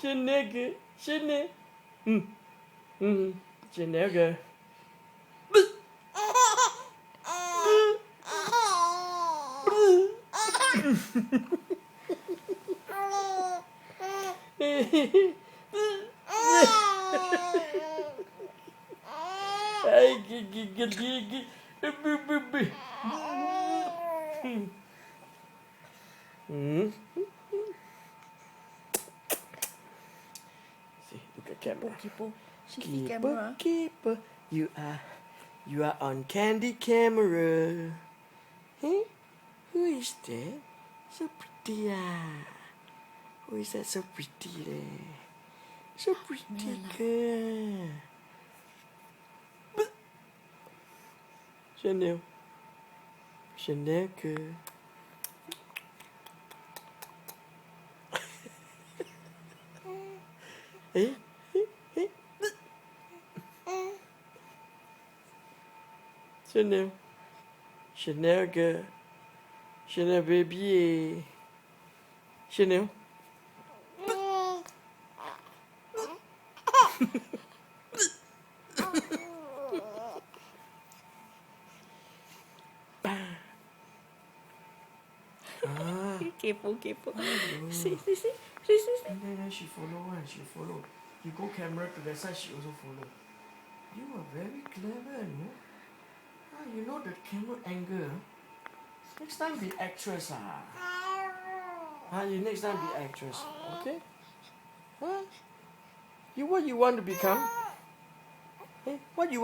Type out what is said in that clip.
Chanel, Chanel. Chanel. Ay, gigi. See, look at camera. Keeper. She see camera. Keeper. You are on Candy camera. Hey, who is that? So pretty Who is that so pretty there? So pretty girl. Chanel. Chanel girl. Hey. Chanel. Chanel girl. Chanel baby. Chanel. Keeper. See. And then she follow. You go camera to that side, she also follow. You are very clever, no? You know the camera angle. Next time be actress, you next time be actress, okay? Huh? What you want to become? Hey, what you